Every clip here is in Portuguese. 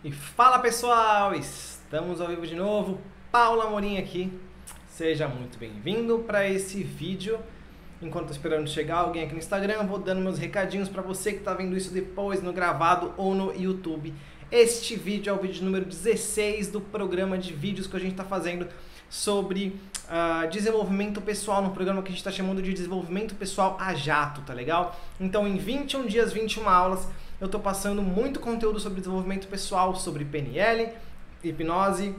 E fala pessoal, estamos ao vivo de novo, Paulo Amorim aqui, seja muito bem-vindo para esse vídeo. Enquanto estou esperando chegar alguém aqui no Instagram, eu vou dando meus recadinhos para você que está vendo isso depois no gravado ou no YouTube. Este vídeo é o vídeo número 16 do programa de vídeos que a gente está fazendo sobre desenvolvimento pessoal, no programa que a gente está chamando de desenvolvimento pessoal a jato, tá legal? Então em 21 dias, 21 aulas, eu estou passando muito conteúdo sobre desenvolvimento pessoal, sobre PNL, hipnose,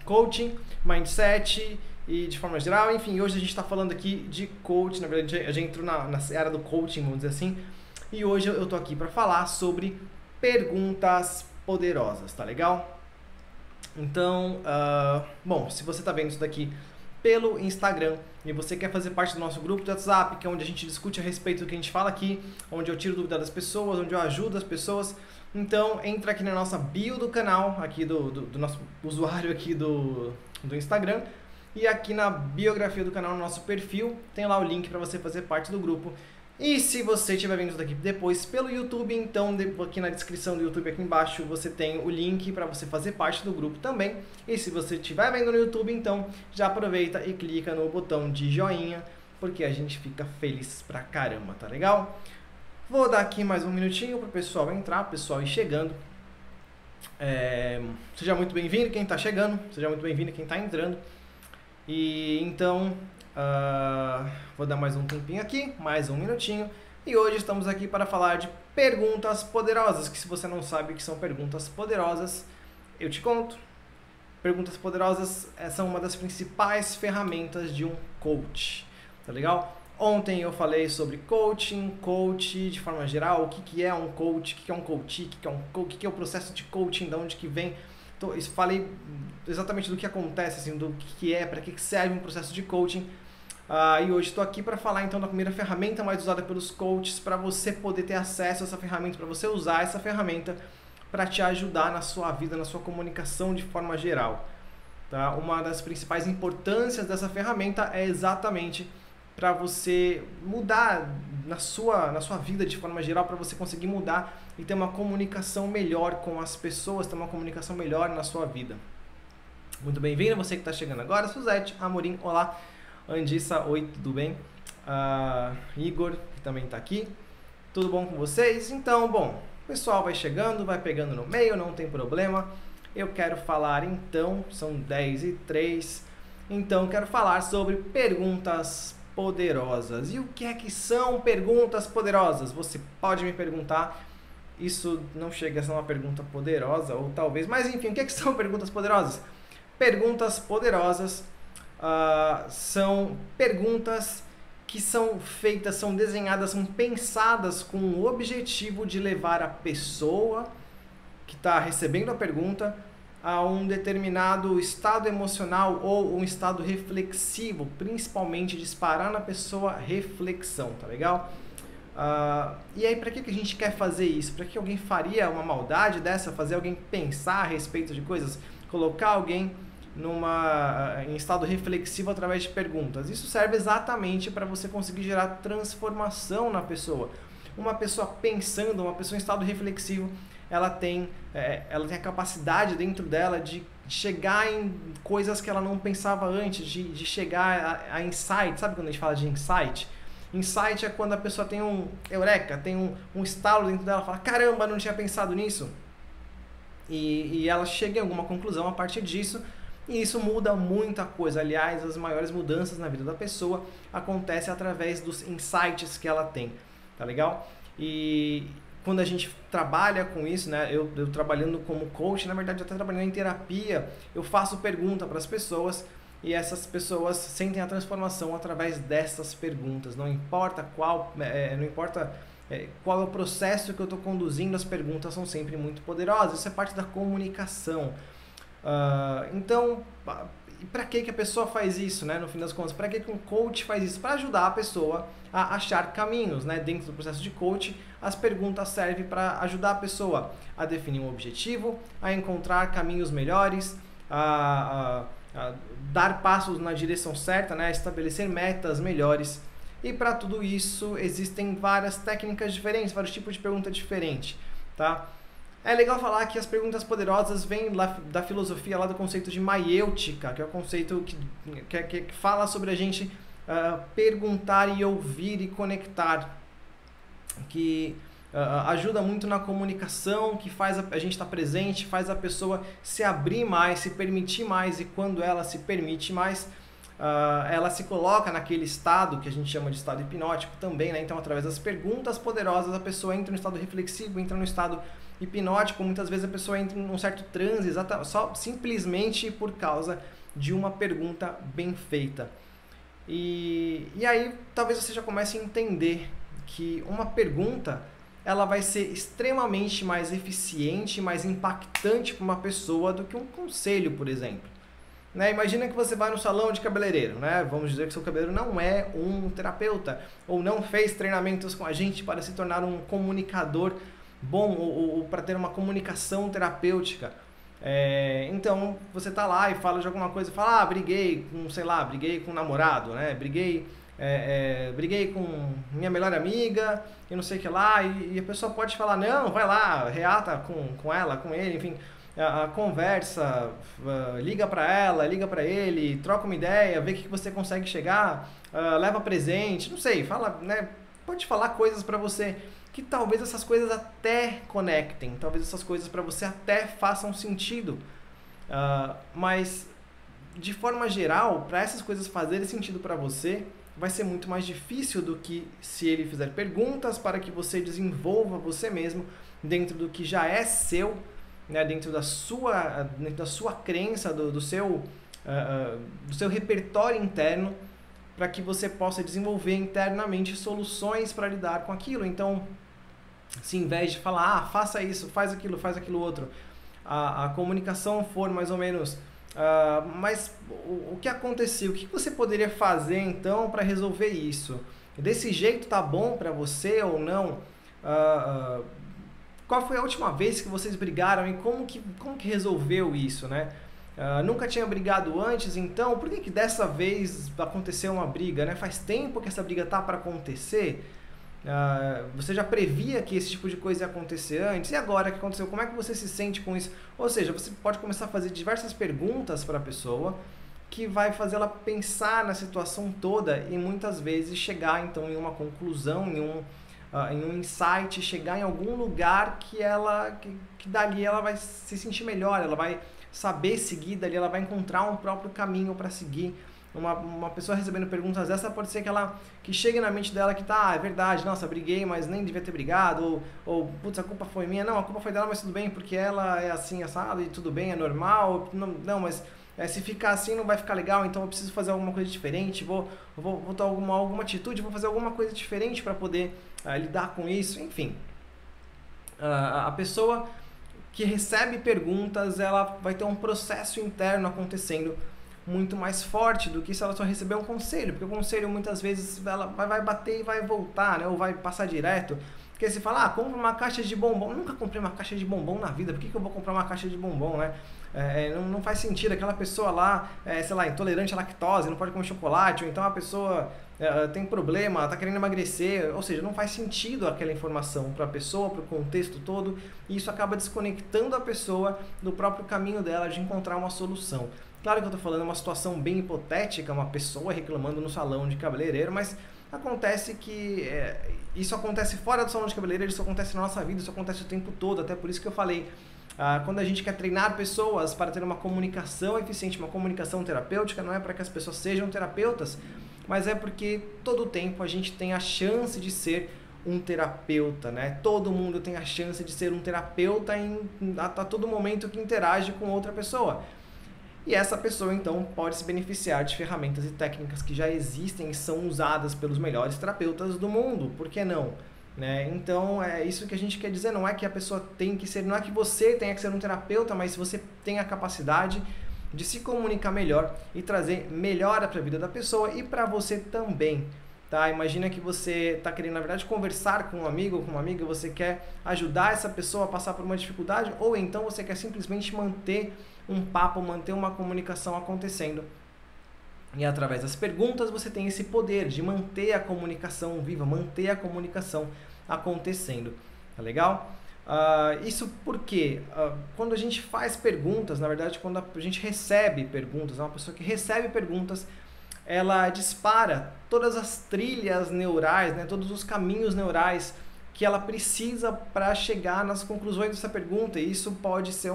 coaching, mindset e de forma geral, enfim, hoje a gente está falando aqui de coaching, na verdade a gente entrou na era do coaching, vamos dizer assim, e hoje eu estou aqui para falar sobre perguntas poderosas, tá legal? Então, bom, se você está vendo isso daqui pelo Instagram e você quer fazer parte do nosso grupo de WhatsApp, que é onde a gente discute a respeito do que a gente fala aqui, onde eu tiro dúvida das pessoas, onde eu ajudo as pessoas, então entra aqui na nossa bio do canal, aqui do nosso usuário aqui do Instagram, e aqui na biografia do canal, no nosso perfil, tem lá o link para você fazer parte do grupo. E se você estiver vendo isso daqui depois pelo YouTube, então aqui na descrição do YouTube, aqui embaixo, você tem o link para você fazer parte do grupo também. E se você estiver vendo no YouTube, então já aproveita e clica no botão de joinha, porque a gente fica feliz pra caramba, tá legal? Vou dar aqui mais um minutinho pro pessoal entrar, o pessoal ir chegando. Seja muito bem-vindo quem está chegando, seja muito bem-vindo quem está entrando. E então... vou dar mais um tempinho aqui, mais um minutinho. E hoje estamos aqui para falar de perguntas poderosas, que se você não sabe o que são perguntas poderosas, eu te conto. Perguntas poderosas são uma das principais ferramentas de um coach, tá legal? Ontem eu falei sobre coaching, coach de forma geral, o que é um coach, o que é um coach, o que é o processo de coaching, de onde que vem. Falei exatamente do que acontece, assim, do que é, para que serve um processo de coaching. E hoje estou aqui para falar então da primeira ferramenta mais usada pelos coaches, para você poder ter acesso a essa ferramenta, para você usar essa ferramenta para te ajudar na sua vida, na sua comunicação de forma geral. Tá? Uma das principais importâncias dessa ferramenta é exatamente para você mudar na sua vida de forma geral, para você conseguir mudar e ter uma comunicação melhor com as pessoas, ter uma comunicação melhor na sua vida. Muito bem-vindo, você que está chegando agora, Suzete, Amorim, olá. Andissa, oi, tudo bem? Igor, que também está aqui. Tudo bom com vocês? Então, bom, o pessoal vai chegando, vai pegando no meio, não tem problema. Eu quero falar então, são 10h03, então quero falar sobre perguntas poderosas. E o que é que são perguntas poderosas? Você pode me perguntar, isso não chega a ser uma pergunta poderosa, ou talvez, mas enfim, o que é que são perguntas poderosas? Perguntas poderosas são perguntas que são feitas, são desenhadas, são pensadas com o objetivo de levar a pessoa que está recebendo a pergunta a um determinado estado emocional ou um estado reflexivo, principalmente disparar na pessoa reflexão, tá legal? E aí, para que a gente quer fazer isso? Para que alguém faria uma maldade dessa, fazer alguém pensar a respeito de coisas, colocar alguém em estado reflexivo através de perguntas? Isso serve exatamente para você conseguir gerar transformação na pessoa. Uma pessoa pensando, uma pessoa em estado reflexivo, ela tem a capacidade dentro dela de chegar em coisas que ela não pensava antes, de chegar a insight. Sabe quando a gente fala de insight? Insight é quando a pessoa tem um eureka, tem um estalo dentro dela, fala, caramba, não tinha pensado nisso. E ela chega em alguma conclusão a partir disso, e isso muda muita coisa. Aliás, as maiores mudanças na vida da pessoa acontecem através dos insights que ela tem, tá legal? E quando a gente trabalha com isso, né, eu trabalhando como coach, na verdade até trabalhando em terapia, eu faço pergunta para as pessoas e essas pessoas sentem a transformação através dessas perguntas. Não importa qual é o processo que eu estou conduzindo, as perguntas são sempre muito poderosas. Isso é parte da comunicação. Então, para que a pessoa faz isso, né? No fim das contas, para que um coach faz isso? Para ajudar a pessoa a achar caminhos, né? Dentro do processo de coaching, as perguntas servem para ajudar a pessoa a definir um objetivo, a encontrar caminhos melhores, a dar passos na direção certa, né? A estabelecer metas melhores. E para tudo isso existem várias técnicas diferentes, vários tipos de pergunta diferentes, tá? É legal falar que as perguntas poderosas vêm lá da filosofia, lá do conceito de maiêutica, que é o conceito que fala sobre a gente perguntar e ouvir e conectar, que ajuda muito na comunicação, que faz a gente estar presente, faz a pessoa se abrir mais, se permitir mais, e quando ela se permite mais, ela se coloca naquele estado que a gente chama de estado hipnótico também, né? Então, através das perguntas poderosas, a pessoa entra no estado reflexivo, entra no estado hipnótico. Muitas vezes a pessoa entra num certo transe, só simplesmente por causa de uma pergunta bem feita. E aí, talvez você já comece a entender que uma pergunta, ela vai ser extremamente mais eficiente, mais impactante para uma pessoa do que um conselho, por exemplo. Né? Imagina que você vai no salão de cabeleireiro, né? Vamos dizer que seu cabeleireiro não é um terapeuta, ou não fez treinamentos com a gente para se tornar um comunicador bom, ou para ter uma comunicação terapêutica. Então você tá lá e fala de alguma coisa, fala, briguei com um namorado, né? Briguei com minha melhor amiga e não sei o que lá, e a pessoa pode falar, não, vai lá, reata com ela, com ele, enfim, conversa, liga para ela, liga para ele, troca uma ideia, vê o que você consegue chegar, leva presente, não sei, fala, né? Pode falar coisas para você que talvez essas coisas até conectem, talvez essas coisas para você até façam sentido, mas de forma geral, para essas coisas fazerem sentido para você, vai ser muito mais difícil do que se ele fizer perguntas para que você desenvolva você mesmo dentro do que já é seu, né, dentro da sua crença, do seu repertório interno, para que você possa desenvolver internamente soluções para lidar com aquilo. Então, se em vez de falar, faça isso, faz aquilo outro, a comunicação for mais ou menos, mas o que aconteceu? O que você poderia fazer então para resolver isso? Desse jeito tá bom para você ou não? Qual foi a última vez que vocês brigaram e como que resolveu isso, né? Nunca tinha brigado antes, então por que dessa vez aconteceu uma briga, né? Faz tempo que essa briga tá para acontecer? Você já previa que esse tipo de coisa ia acontecer antes? E agora que aconteceu, como é que você se sente com isso? Ou seja, você pode começar a fazer diversas perguntas para a pessoa que vai fazer ela pensar na situação toda e muitas vezes chegar então em uma conclusão, em um insight, chegar em algum lugar que dali ela vai se sentir melhor, ela vai saber seguir, dali ela vai encontrar um próprio caminho para seguir. Uma pessoa recebendo perguntas dessa pode ser que chegue na mente dela que é verdade, nossa, briguei, mas nem devia ter brigado, ou putz, a culpa foi minha, não, a culpa foi dela, mas tudo bem, porque ela é assim, assado, e tudo bem, é normal, não, mas se ficar assim não vai ficar legal, então eu preciso fazer alguma coisa diferente, vou ter alguma atitude, vou fazer alguma coisa diferente para poder lidar com isso, enfim. A pessoa que recebe perguntas, ela vai ter um processo interno acontecendo muito mais forte do que se ela só receber um conselho, porque o conselho muitas vezes ela vai bater e vai voltar, né? Ou vai passar direto, porque você fala, compra uma caixa de bombom. Eu nunca comprei uma caixa de bombom na vida, por que eu vou comprar uma caixa de bombom, né? Não faz sentido, aquela pessoa lá, sei lá, intolerante à lactose, não pode comer chocolate, ou então a pessoa tem problema, está querendo emagrecer, ou seja, não faz sentido aquela informação para a pessoa, para o contexto todo, e isso acaba desconectando a pessoa do próprio caminho dela de encontrar uma solução. Claro que eu estou falando uma situação bem hipotética, uma pessoa reclamando no salão de cabeleireiro, mas acontece que isso acontece fora do salão de cabeleireiro, isso acontece na nossa vida, isso acontece o tempo todo, até por isso que eu falei, quando a gente quer treinar pessoas para ter uma comunicação eficiente, uma comunicação terapêutica, não é para que as pessoas sejam terapeutas, mas é porque todo o tempo a gente tem a chance de ser um terapeuta, né? Todo mundo tem a chance de ser um terapeuta a todo momento que interage com outra pessoa. E essa pessoa, então, pode se beneficiar de ferramentas e técnicas que já existem e são usadas pelos melhores terapeutas do mundo. Por que não? Né? Então, é isso que a gente quer dizer. Não é que a pessoa tem que ser, não é que você tenha que ser um terapeuta, mas você tem a capacidade de se comunicar melhor e trazer melhora para a vida da pessoa e para você também. Tá? Imagina que você está querendo, na verdade, conversar com um amigo ou com uma amiga, você quer ajudar essa pessoa a passar por uma dificuldade, ou então você quer simplesmente manter um papo, manter uma comunicação acontecendo. E através das perguntas você tem esse poder de manter a comunicação viva, manter a comunicação acontecendo. Tá legal? Isso porque quando a gente faz perguntas, na verdade, quando a gente recebe perguntas, uma pessoa que recebe perguntas, ela dispara todas as trilhas neurais, né, todos os caminhos neurais que ela precisa para chegar nas conclusões dessa pergunta. E isso pode ser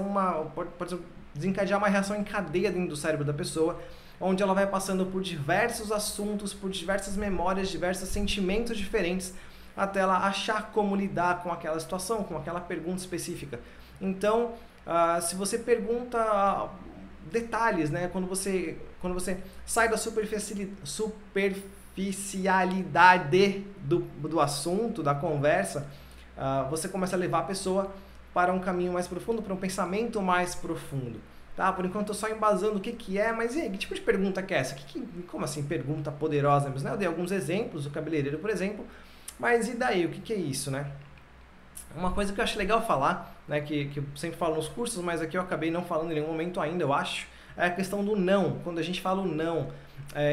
pode desencadear uma reação em cadeia dentro do cérebro da pessoa, onde ela vai passando por diversos assuntos, por diversas memórias, diversos sentimentos diferentes, até ela achar como lidar com aquela situação, com aquela pergunta específica. Então, se você pergunta detalhes, né, quando você sai da superficialidade do assunto, da conversa, você começa a levar a pessoa para um caminho mais profundo, para um pensamento mais profundo. Tá? Por enquanto eu estou só embasando o que é, mas e aí, que tipo de pergunta que é essa? Como assim pergunta poderosa? Né? Eu dei alguns exemplos, o cabeleireiro, por exemplo, mas e daí? O que é isso, né? Uma coisa que eu acho legal falar, né, que eu sempre falo nos cursos, mas aqui eu acabei não falando em nenhum momento ainda, eu acho, é a questão do não. Quando a gente fala o não,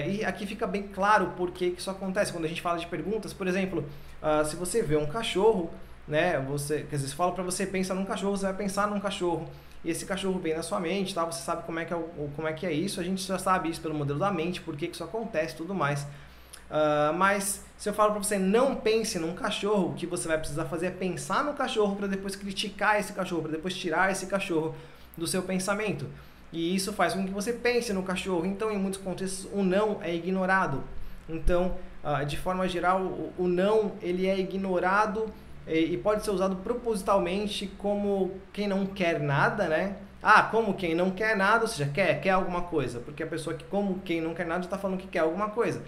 e aqui fica bem claro por que isso acontece. Quando a gente fala de perguntas, por exemplo, se você vê um cachorro, né, quer dizer, se fala para você pensar num cachorro, você vai pensar num cachorro, e esse cachorro vem na sua mente, tá? Você sabe como é que é isso, a gente já sabe isso pelo modelo da mente, por que isso acontece e tudo mais. Mas se eu falo para você não pense num cachorro, o que você vai precisar fazer é pensar no cachorro para depois criticar esse cachorro, para depois tirar esse cachorro do seu pensamento. E isso faz com que você pense no cachorro. Então, em muitos contextos, o não é ignorado. Então, de forma geral, o não ele é ignorado e pode ser usado propositalmente como quem não quer nada, né? Como quem não quer nada, ou seja, quer alguma coisa. Porque a pessoa que como quem não quer nada já está falando que quer alguma coisa.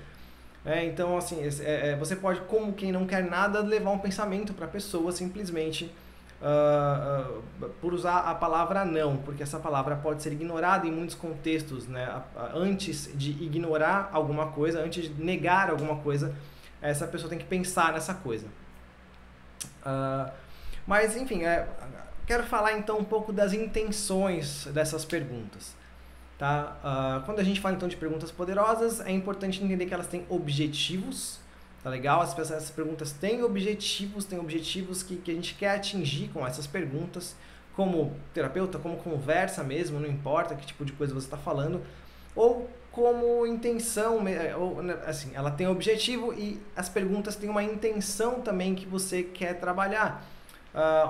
Então, assim, você pode, como quem não quer nada, levar um pensamento para a pessoa simplesmente por usar a palavra não, porque essa palavra pode ser ignorada em muitos contextos, né? Antes de ignorar alguma coisa, antes de negar alguma coisa, essa pessoa tem que pensar nessa coisa. Mas, enfim, quero falar então um pouco das intenções dessas perguntas. Tá? Quando a gente fala então de perguntas poderosas, é importante entender que elas têm objetivos, tá legal? Essas perguntas têm objetivos que a gente quer atingir com essas perguntas, como terapeuta, como conversa mesmo, não importa que tipo de coisa você está falando, ou como intenção, ou, assim, ela tem objetivo e as perguntas têm uma intenção também que você quer trabalhar.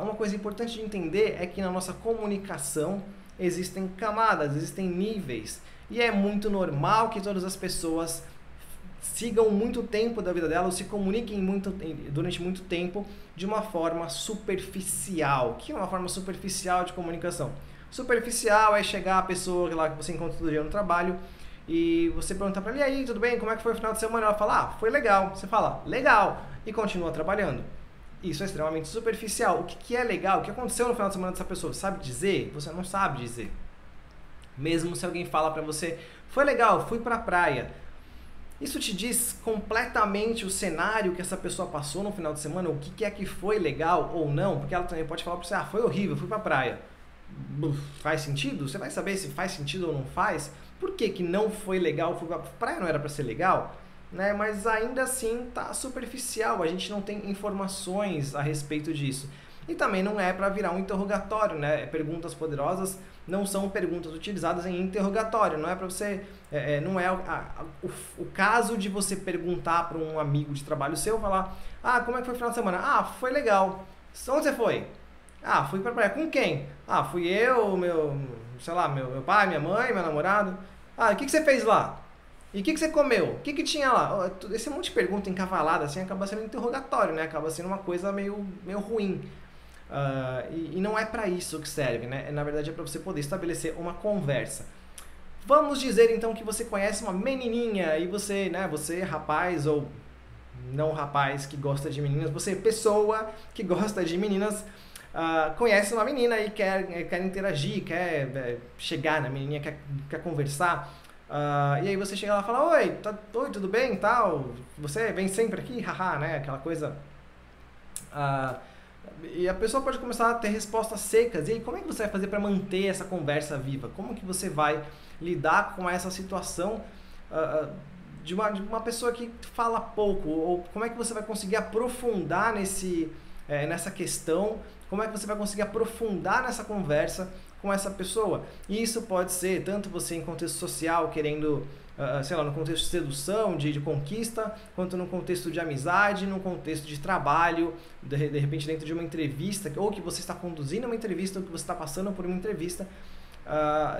Uma coisa importante de entender é que na nossa comunicação existem camadas, existem níveis, e é muito normal que todas as pessoas sigam muito tempo da vida delas, se comuniquem durante muito tempo de uma forma superficial. O que é uma forma superficial de comunicação? Superficial é chegar a pessoa lá que você encontra todo dia no trabalho e você perguntar para ela, e aí, tudo bem? Como é que foi o final de semana? Ela fala, foi legal. Você fala, legal, e continua trabalhando. Isso é extremamente superficial. O que é legal? O que aconteceu no final de semana dessa pessoa? Sabe dizer? Você não sabe dizer. Mesmo se alguém fala pra você, foi legal, fui pra praia. Isso te diz completamente o cenário que essa pessoa passou no final de semana, o que é que foi legal ou não, porque ela também pode falar pra você, foi horrível, fui pra praia. Faz sentido? Você vai saber se faz sentido ou não faz? Por que não foi legal? Praia não era pra ser legal? Né? Mas ainda assim tá superficial, a gente não tem informações a respeito disso. E também não é para virar um interrogatório, né? Perguntas poderosas não são perguntas utilizadas em interrogatório, não é para você, não é o caso de você perguntar para um amigo de trabalho seu, falar, como é que foi o final de semana? Foi legal. Onde você foi? Fui pra praia. Com quem? Fui eu, meu pai, minha mãe, meu namorado. O que você fez lá? E o que você comeu? O que tinha lá? Esse monte de pergunta encavalada assim acaba sendo interrogatório, né? Acaba sendo uma coisa meio ruim. E não é para isso que serve, né? Na verdade é para você poder estabelecer uma conversa. Vamos dizer então que você conhece uma menininha e você, né? Você rapaz ou não rapaz que gosta de meninas, você pessoa que gosta de meninas, conhece uma menina e quer interagir, quer chegar na menininha, quer conversar. E aí você chega lá e fala, oi, tudo bem, tal, você vem sempre aqui, haha, né, aquela coisa. E a pessoa pode começar a ter respostas secas, e aí como é que você vai fazer para manter essa conversa viva? Como que você vai lidar com essa situação de uma pessoa que fala pouco? Ou como é que você vai conseguir aprofundar nesse nessa questão, como é que você vai conseguir aprofundar nessa conversa com essa pessoa. E isso pode ser tanto você em contexto social, querendo, sei lá, no contexto de sedução, de conquista, quanto no contexto de amizade, no contexto de trabalho, de repente dentro de uma entrevista, ou que você está conduzindo uma entrevista, ou que você está passando por uma entrevista.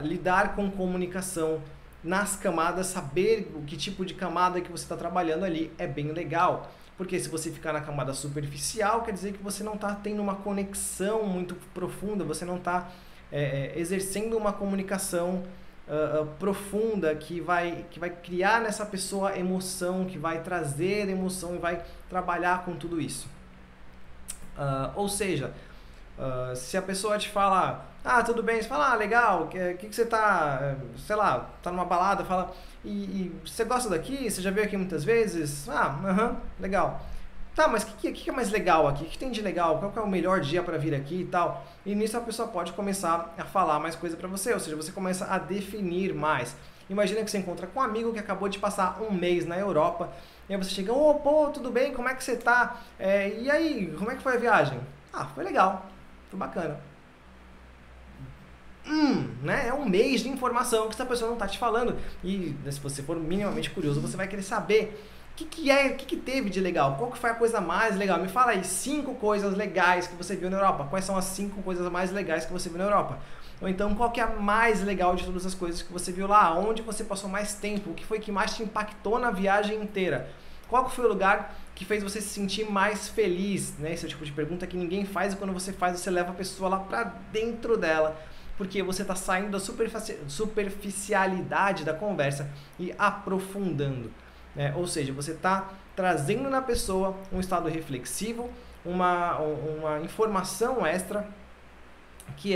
Lidar com comunicação nas camadas, saber o que tipo de camada que você está trabalhando ali é bem legal. Porque se você ficar na camada superficial, quer dizer que você não está tendo uma conexão muito profunda, você não está exercendo uma comunicação profunda que vai criar nessa pessoa emoção, que vai trazer emoção e vai trabalhar com tudo isso. Ou seja, se a pessoa te fala, tudo bem, você fala, legal, que você tá, sei lá, tá numa balada, fala, e você gosta daqui? Você já veio aqui muitas vezes? Legal. Tá, mas o que é mais legal aqui? O que tem de legal? Qual que é o melhor dia para vir aqui e tal? E nisso a pessoa pode começar a falar mais coisa para você, ou seja, você começa a definir mais. Imagina que você encontra com um amigo que acabou de passar um mês na Europa, e aí você chega, pô, tudo bem, como é que você tá? E aí, como é que foi a viagem? Foi legal, foi bacana. Né? É um mês de informação que essa pessoa não tá te falando. E se você for minimamente curioso, você vai querer saber o que teve de legal, qual que foi a coisa mais legal. Me fala aí 5 coisas legais que você viu na Europa. Quais são as 5 coisas mais legais que você viu na Europa? Ou então, qual que é a mais legal de todas as coisas que você viu lá? Onde você passou mais tempo? O que foi que mais te impactou na viagem inteira? Qual que foi o lugar que fez você se sentir mais feliz? Né? Esse é o tipo de pergunta que ninguém faz, e quando você faz, você leva a pessoa lá pra dentro dela, porque você está saindo da superficialidade da conversa e aprofundando. Ou seja, você está trazendo na pessoa um estado reflexivo, uma informação extra que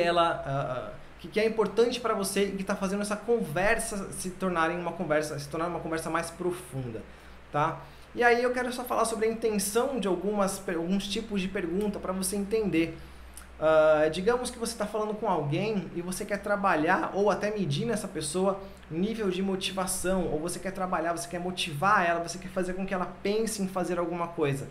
que é importante para você e que está fazendo essa conversa se tornar uma conversa mais profunda, tá? E aí eu quero só falar sobre a intenção de alguns tipos de pergunta para você entender. Digamos que você está falando com alguém e você quer trabalhar ou até medir nessa pessoa nível de motivação, ou você quer trabalhar, você quer motivar ela, você quer fazer com que ela pense em fazer alguma coisa.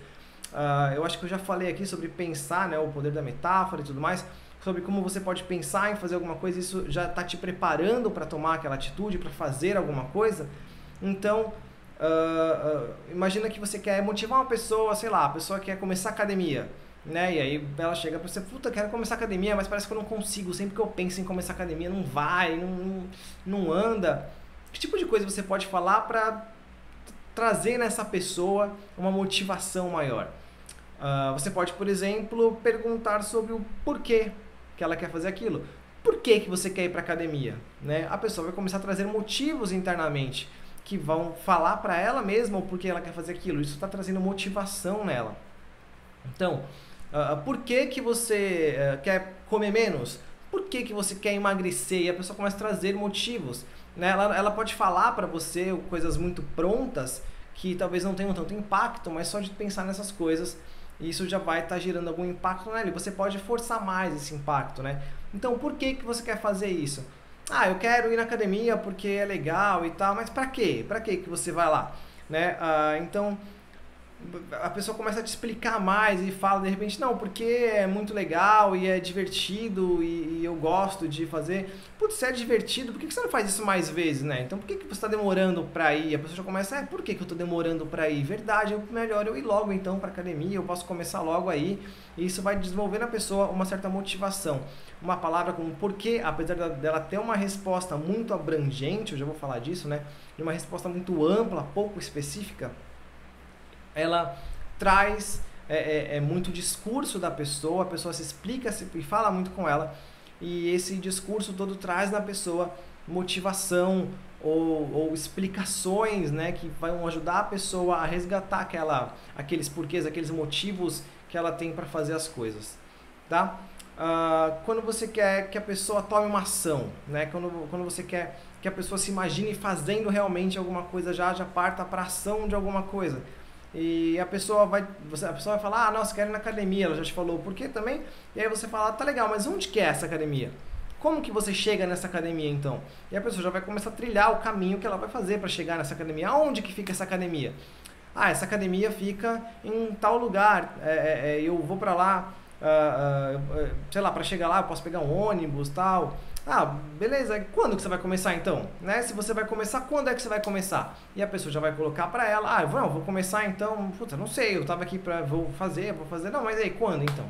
Eu acho que eu já falei aqui sobre pensar, né, o poder da metáfora e tudo mais, sobre como você pode pensar em fazer alguma coisa, isso já está te preparando para tomar aquela atitude, para fazer alguma coisa. Então, imagina que você quer motivar uma pessoa, sei lá, a pessoa quer começar academia. Né? E aí ela chega pra você, quero começar academia, mas parece que eu não consigo, sempre que eu penso em começar academia não vai, não anda. Que tipo de coisa você pode falar para trazer nessa pessoa uma motivação maior? Você pode, por exemplo, perguntar sobre o porquê que ela quer fazer aquilo. Por que você quer ir para academia? Né? A pessoa vai começar a trazer motivos internamente que vão falar para ela mesma o porquê ela quer fazer aquilo. Isso está trazendo motivação nela. Então, por que você quer comer menos? Por que você quer emagrecer? E a pessoa começa a trazer motivos. Né? Ela pode falar para você coisas muito prontas que talvez não tenham tanto impacto, mas só de pensar nessas coisas, isso já vai estar gerando algum impacto nela. E você pode forçar mais esse impacto. Né? Então, por que você quer fazer isso? Eu quero ir na academia porque é legal e tal, mas para quê? Para que você vai lá? Né? Então, a pessoa começa a te explicar mais e fala de repente, não, porque é muito legal e é divertido e eu gosto de fazer. Putz, se é divertido, por que você não faz isso mais vezes, né? Então por que você está demorando pra ir? A pessoa já começa, por que eu tô demorando pra ir? Verdade, é melhor eu ir logo então pra academia, eu posso começar logo aí. E isso vai desenvolver na pessoa uma certa motivação. Uma palavra como porquê, apesar dela ter uma resposta muito abrangente, eu já vou falar disso, né? E uma resposta muito ampla, pouco específica, ela traz muito discurso da pessoa, a pessoa se explica e fala muito com ela, e esse discurso todo traz na pessoa motivação ou explicações, né, que vão ajudar a pessoa a resgatar aqueles porquês, aqueles motivos que ela tem para fazer as coisas, tá? Quando você quer que a pessoa tome uma ação, né, quando você quer que a pessoa se imagine fazendo realmente alguma coisa, já parta para ação de alguma coisa. E a pessoa vai falar, nossa, quero ir na academia, ela já te falou por quê também, e aí você fala, tá legal, mas onde que é essa academia? Como que você chega nessa academia então? E a pessoa já vai começar a trilhar o caminho que ela vai fazer para chegar nessa academia. Aonde que fica essa academia? Ah, essa academia fica em tal lugar, eu vou para lá, sei lá, para chegar lá eu posso pegar um ônibus, tal. Ah, beleza, quando que você vai começar então? Né? Se você vai começar, quando é que você vai começar? E a pessoa já vai colocar para ela, vou começar então, puta, não sei, eu tava aqui vou fazer, não, mas aí, quando então?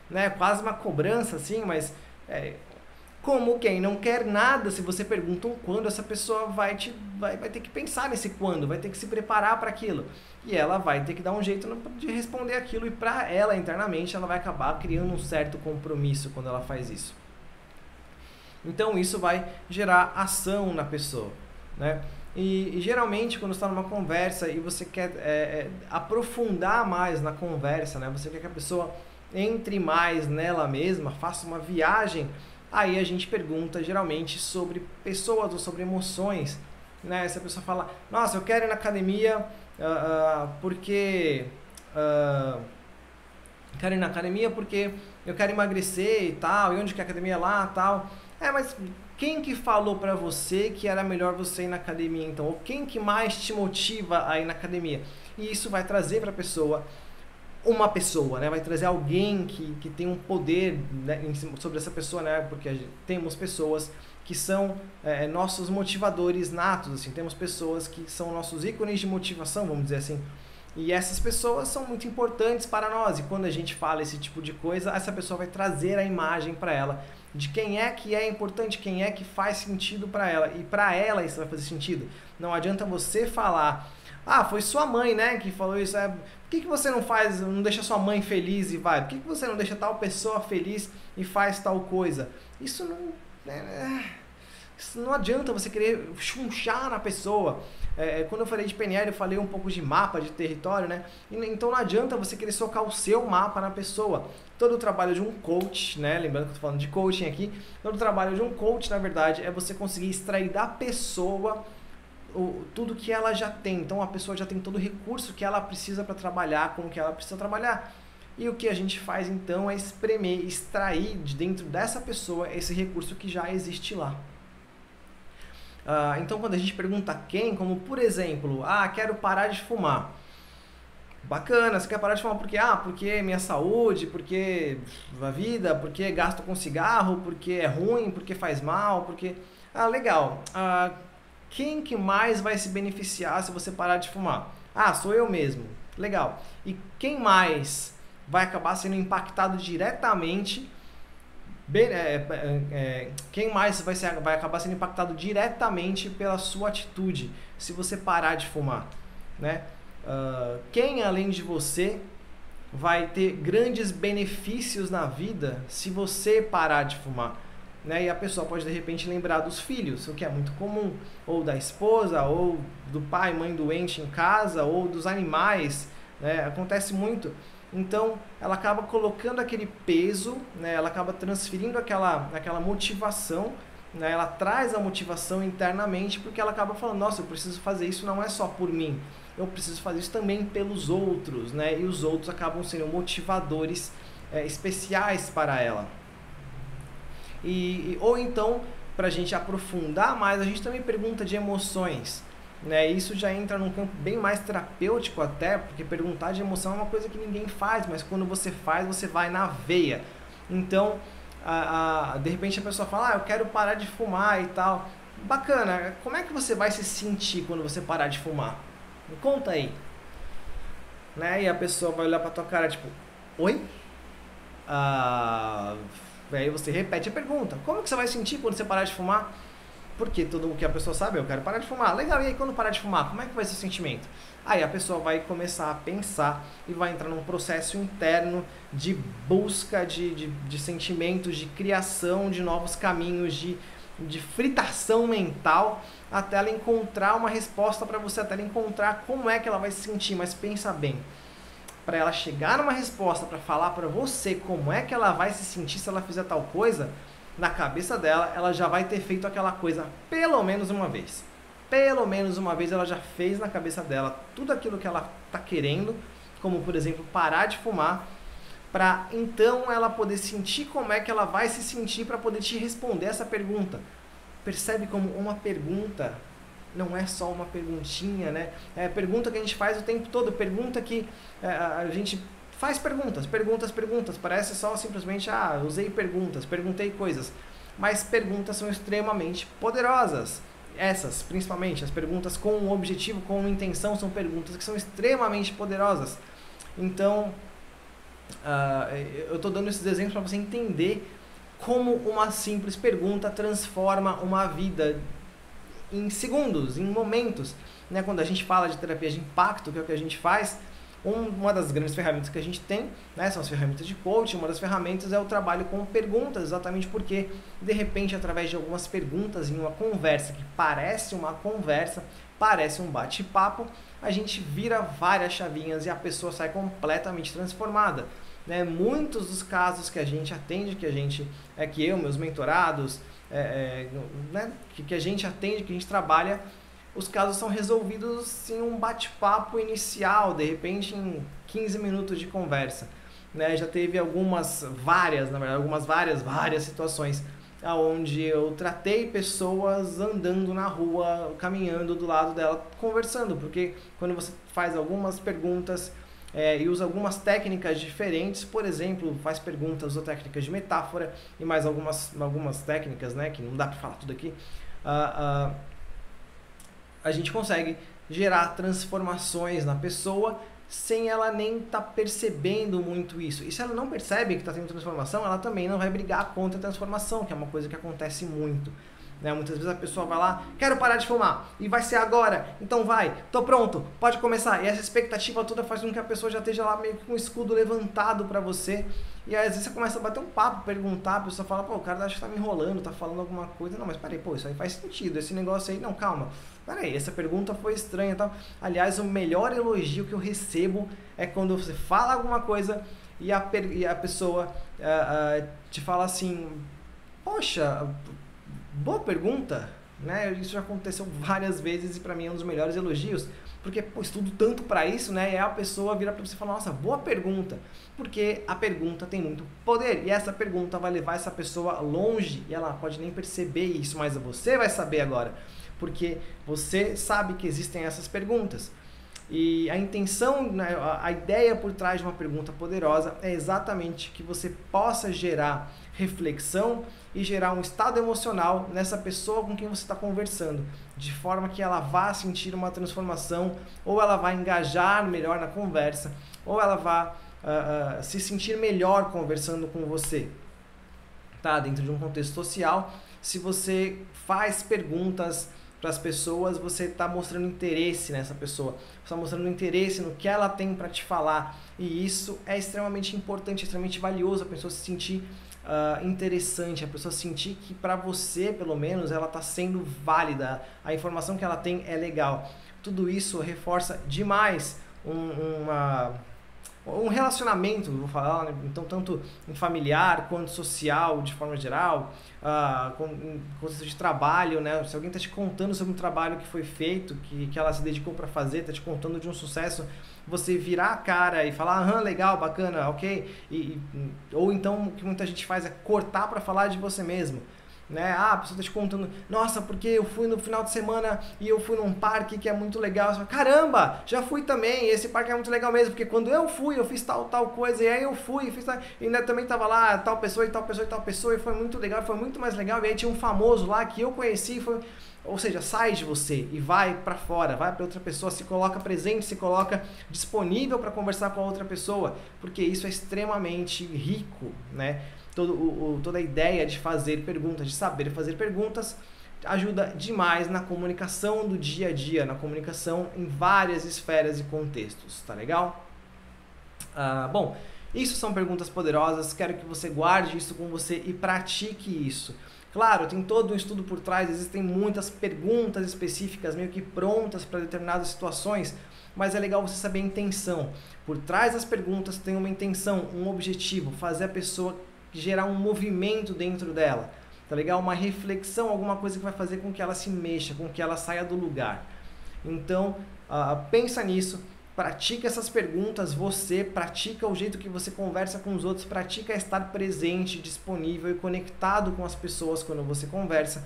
Né? Quase uma cobrança assim, mas como quem não quer nada, se você pergunta um quando, essa pessoa vai ter que pensar nesse quando, vai ter que se preparar para aquilo. E ela vai ter que dar um jeito de responder aquilo, e para ela internamente ela vai acabar criando um certo compromisso quando ela faz isso. Então isso vai gerar ação na pessoa, né? E geralmente quando você está numa conversa e você quer aprofundar mais na conversa, né? Você quer que a pessoa entre mais nela mesma, faça uma viagem, aí a gente pergunta geralmente sobre pessoas ou sobre emoções, né? Se a pessoa fala, nossa, eu quero ir na academia porque quero ir na academia porque eu quero emagrecer e tal, e onde que a academia é lá e tal. Mas quem que falou pra você que era melhor você ir na academia então? Ou quem que mais te motiva a ir na academia? E isso vai trazer pra pessoa uma pessoa, né? Vai trazer alguém que tem um poder, né, sobre essa pessoa, né? Porque temos pessoas que são nossos motivadores natos, assim. Temos pessoas que são nossos ícones de motivação, vamos dizer assim. E essas pessoas são muito importantes para nós. E quando a gente fala esse tipo de coisa, essa pessoa vai trazer a imagem para ela de quem é que é importante, quem é que faz sentido para ela. E para ela isso vai fazer sentido. Não adianta você falar, foi sua mãe, né, que falou isso. Por que você não deixa sua mãe feliz e vai? Por que você não deixa tal pessoa feliz e faz tal coisa? Isso não adianta você querer chunchar na pessoa. Quando eu falei de PNL, eu falei um pouco de mapa, de território, né? Então não adianta você querer socar o seu mapa na pessoa. Todo o trabalho de um coach, né? Lembrando que eu tô falando de coaching aqui, todo o trabalho de um coach, na verdade, é você conseguir extrair da pessoa tudo que ela já tem. Então a pessoa já tem todo o recurso que ela precisa para trabalhar, como que ela precisa trabalhar. E o que a gente faz então é espremer, extrair de dentro dessa pessoa esse recurso que já existe lá. Então quando a gente pergunta quem, como por exemplo, quero parar de fumar. Bacana, você quer parar de fumar por quê? Porque minha saúde, porque a vida, porque gasto com cigarro, porque é ruim, porque faz mal, porque... legal. Quem que mais vai se beneficiar se você parar de fumar? Sou eu mesmo. Legal. E quem mais vai acabar sendo impactado diretamente? Quem mais vai acabar sendo impactado diretamente pela sua atitude se você parar de fumar, né? Quem além de você vai ter grandes benefícios na vida se você parar de fumar, né? E a pessoa pode de repente lembrar dos filhos, o que é muito comum, ou da esposa, ou do pai e mãe doente em casa, ou dos animais, né? Acontece muito. Então, ela acaba colocando aquele peso, né? Ela acaba transferindo aquela motivação, né? Ela traz a motivação internamente, porque ela acaba falando, nossa, eu preciso fazer isso não é só por mim, eu preciso fazer isso também pelos outros, né? E os outros acabam sendo motivadores especiais para ela. Ou então, para a gente aprofundar mais, a gente também pergunta de emoções, né? Isso já entra num campo bem mais terapêutico até, porque perguntar de emoção é uma coisa que ninguém faz, mas quando você faz, você vai na veia. Então, de repente a pessoa fala, eu quero parar de fumar e tal. Bacana, como é que você vai se sentir quando você parar de fumar? Me conta aí. Né? E a pessoa vai olhar pra tua cara tipo, oi? Aí você repete a pergunta. Como que você vai sentir quando você parar de fumar? Porque tudo o que a pessoa sabe, eu quero parar de fumar. Legal, e aí quando parar de fumar, como é que vai ser o sentimento? Aí a pessoa vai começar a pensar e vai entrar num processo interno de busca de sentimentos, de criação de novos caminhos, de fritação mental, até ela encontrar uma resposta para você, até ela encontrar como é que ela vai se sentir. Mas pensa bem, para ela chegar numa resposta, para falar para você como é que ela vai se sentir se ela fizer tal coisa, na cabeça dela, ela já vai ter feito aquela coisa pelo menos uma vez. Pelo menos uma vez ela já fez na cabeça dela tudo aquilo que ela está querendo, como por exemplo, parar de fumar, para então ela poder sentir como é que ela vai se sentir para poder te responder essa pergunta. Percebe como uma pergunta não é só uma perguntinha, né? É pergunta que a gente faz o tempo todo, pergunta que a gente faz perguntas. Parece só simplesmente, usei perguntas, perguntei coisas. Mas perguntas são extremamente poderosas. Essas, principalmente, as perguntas com um objetivo, com uma intenção, são perguntas que são extremamente poderosas. Então, eu estou dando esses exemplos para você entender como uma simples pergunta transforma uma vida em segundos, em momentos. Né? Quando a gente fala de terapia de impacto, que é o que a gente faz, uma das grandes ferramentas que a gente tem, né, são as ferramentas de coaching. Uma das ferramentas é o trabalho com perguntas, exatamente porque, de repente, através de algumas perguntas em uma conversa que parece uma conversa, parece um bate-papo, a gente vira várias chavinhas e a pessoa sai completamente transformada. Né? Muitos dos casos que a gente atende, que eu, meus mentorados, né, que a gente atende, que a gente trabalha, os casos são resolvidos em um bate-papo inicial, de repente em 15 minutos de conversa. Né? Já teve várias situações onde eu tratei pessoas andando na rua, caminhando do lado dela, conversando, porque quando você faz algumas perguntas e usa algumas técnicas diferentes, por exemplo, faz perguntas, usa técnicas de metáfora e mais algumas técnicas, né, que não dá para falar tudo aqui, a gente consegue gerar transformações na pessoa sem ela nem estar percebendo muito isso. E se ela não percebe que está tendo transformação, ela também não vai brigar contra a transformação, que é uma coisa que acontece muito. Né? Muitas vezes a pessoa vai lá, quero parar de fumar, e vai ser agora, então vai, tô pronto, pode começar. E essa expectativa toda faz com que a pessoa já esteja lá meio que com o escudo levantado para você. E às vezes você começa a bater um papo, perguntar, a pessoa fala, o cara acha que tá me enrolando, tá falando alguma coisa. Não, mas peraí, isso aí faz sentido, esse negócio aí, não, calma. Peraí, essa pergunta foi estranha e tal. Aliás, o melhor elogio que eu recebo é quando você fala alguma coisa e a pessoa te fala assim, poxa, boa pergunta, né? Isso já aconteceu várias vezes e pra mim é um dos melhores elogios, porque estudo tanto pra isso, né? E a pessoa vira pra você e fala, nossa, boa pergunta, porque a pergunta tem muito poder e essa pergunta vai levar essa pessoa longe e ela pode nem perceber isso, mas você vai saber agora, porque você sabe que existem essas perguntas. E a intenção, né, a ideia por trás de uma pergunta poderosa é exatamente que você possa gerar reflexão e gerar um estado emocional nessa pessoa com quem você está conversando, de forma que ela vá sentir uma transformação, ou ela vai engajar melhor na conversa, ou ela vai se sentir melhor conversando com você. Tá? Dentro de um contexto social, se você faz perguntas para as pessoas, você está mostrando interesse nessa pessoa, você está mostrando interesse no que ela tem para te falar, e isso é extremamente importante, extremamente valioso, a pessoa se sentir interessante, a pessoa sentir que para você, pelo menos, ela está sendo válida, a informação que ela tem é legal. Tudo isso reforça demais um relacionamento, vou falar, né? Então, tanto em familiar quanto social, de forma geral, em contexto de trabalho, né? Se alguém está te contando sobre um trabalho que foi feito, que ela se dedicou para fazer, está te contando de um sucesso, você virar a cara e falar, legal, bacana, ok, ou então o que muita gente faz é cortar para falar de você mesmo. Né? A pessoa está te contando, nossa, porque eu fui no final de semana e eu fui num parque que é muito legal. Você fala, caramba, já fui também, esse parque é muito legal mesmo, porque quando eu fui, eu fiz tal coisa, e aí eu fui, e ainda também tava lá tal pessoa e tal pessoa e tal pessoa, e foi muito legal, foi muito mais legal, e aí tinha um famoso lá que eu conheci, ou seja, sai de você e vai para fora, vai para outra pessoa, se coloca presente, se coloca disponível para conversar com a outra pessoa, porque isso é extremamente rico, né? Toda a ideia de fazer perguntas, de saber fazer perguntas, ajuda demais na comunicação do dia a dia, na comunicação em várias esferas e contextos, tá legal? Bom, isso são perguntas poderosas, quero que você guarde isso com você e pratique isso. Claro, tem todo um estudo por trás, existem muitas perguntas específicas meio que prontas para determinadas situações, mas é legal você saber a intenção. Por trás das perguntas tem uma intenção, um objetivo, fazer a pessoa gerar um movimento dentro dela, tá legal? Uma reflexão, alguma coisa que vai fazer com que ela se mexa, com que ela saia do lugar. Então, pensa nisso, pratica essas perguntas, você pratica o jeito que você conversa com os outros, pratica estar presente, disponível e conectado com as pessoas quando você conversa,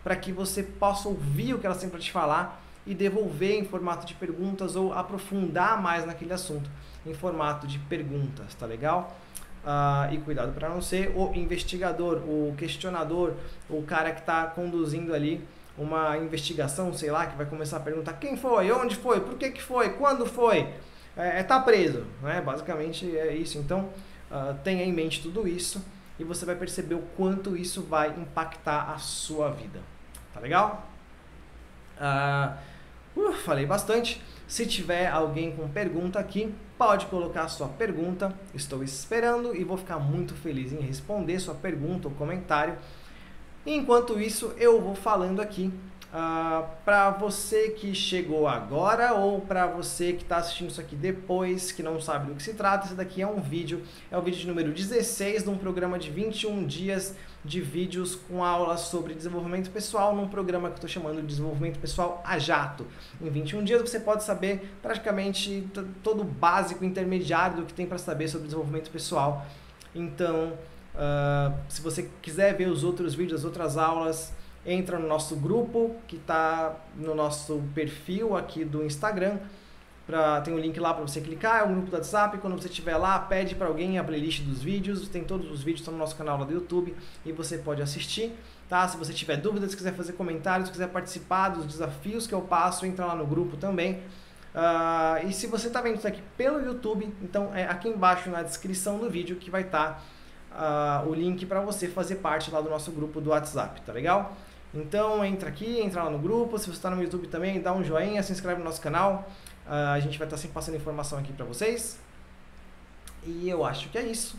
para que você possa ouvir o que elas têm para te falar e devolver em formato de perguntas ou aprofundar mais naquele assunto em formato de perguntas, tá legal? E cuidado para não ser o investigador, o questionador, o cara que está conduzindo ali uma investigação, sei lá, que vai começar a perguntar quem foi, onde foi, por que foi, quando foi, tá preso, né? Basicamente é isso. Então tenha em mente tudo isso e você vai perceber o quanto isso vai impactar a sua vida, tá legal? Falei bastante. Se tiver alguém com pergunta aqui, pode colocar a sua pergunta. Estou esperando e vou ficar muito feliz em responder sua pergunta ou comentário. Enquanto isso, eu vou falando aqui para você que chegou agora ou para você que está assistindo isso aqui depois, que não sabe do que se trata. Esse daqui é o vídeo de número 16 de um programa de 21 dias de vídeos com aulas sobre desenvolvimento pessoal, num programa que eu estou chamando de Desenvolvimento Pessoal a Jato. Em 21 dias você pode saber praticamente todo o básico intermediário do que tem para saber sobre desenvolvimento pessoal. Então, se você quiser ver os outros vídeos, as outras aulas, entra no nosso grupo, que está no nosso perfil aqui do Instagram. Tem um link lá para você clicar, é um grupo do WhatsApp. Quando você estiver lá, pede para alguém a playlist dos vídeos. Tem todos os vídeos, estão no nosso canal lá do YouTube e você pode assistir. Tá? Se você tiver dúvidas, se quiser fazer comentários, se quiser participar dos desafios que eu passo, entra lá no grupo também. E se você está vendo isso aqui pelo YouTube, então é aqui embaixo na descrição do vídeo que vai estar o link para você fazer parte lá do nosso grupo do WhatsApp, tá legal? Então entra aqui, entra lá no grupo. Se você está no YouTube também, dá um joinha, se inscreve no nosso canal. A gente vai estar sempre passando informação aqui para vocês. E eu acho que é isso.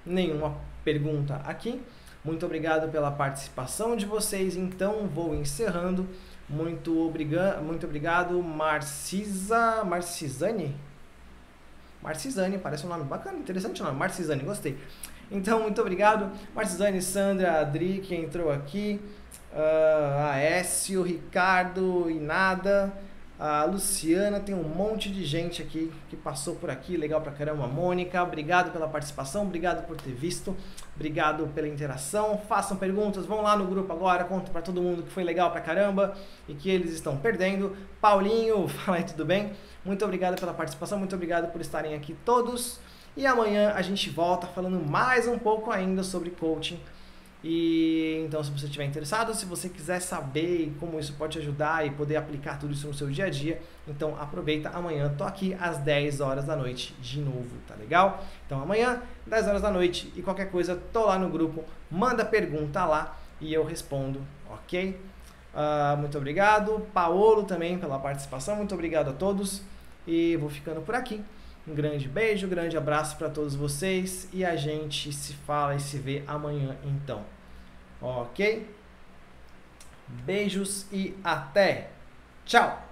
Nenhuma pergunta aqui. Muito obrigado pela participação de vocês. Então vou encerrando. Muito obrigado, Marcisane, parece um nome bacana, interessante o nome, Marcisane, gostei. Então, muito obrigado, Marcisane, Sandra, Adri, que entrou aqui, Aécio, Ricardo, Inada, a Luciana, tem um monte de gente aqui que passou por aqui, legal pra caramba. Mônica, obrigado pela participação, obrigado por ter visto, obrigado pela interação. Façam perguntas, vão lá no grupo agora, conta pra todo mundo que foi legal pra caramba e que eles estão perdendo. Paulinho, fala aí, tudo bem? Muito obrigado pela participação, muito obrigado por estarem aqui todos. E amanhã a gente volta falando mais um pouco ainda sobre coaching. E então, se você estiver interessado, se você quiser saber como isso pode te ajudar e poder aplicar tudo isso no seu dia a dia, então aproveita, amanhã tô aqui às 10 horas da noite de novo, tá legal? Então amanhã, 10 horas da noite, e qualquer coisa, tô lá no grupo, manda pergunta lá e eu respondo, ok? Muito obrigado, Paolo também pela participação, muito obrigado a todos e vou ficando por aqui. Um grande beijo, um grande abraço para todos vocês e a gente se fala e se vê amanhã então. Ok? Beijos e até! Tchau!